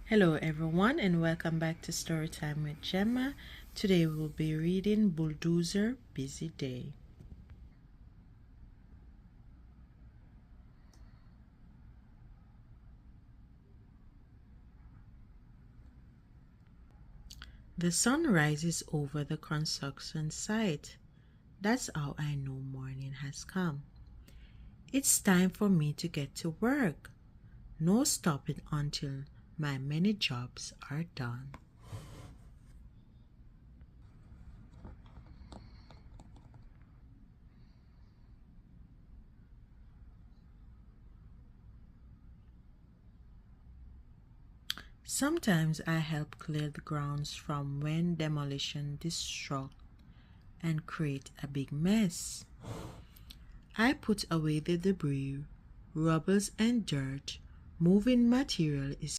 Hello everyone and welcome back to Storytime with Gemma. Today we'll be reading Bulldozer, Busy Day. The sun rises over the construction site. That's how I know morning has come. It's time for me to get to work. No stopping until my many jobs are done. Sometimes I help clear the grounds from when demolition destruct and create a big mess. I put away the debris, rubbles and dirt. Moving material is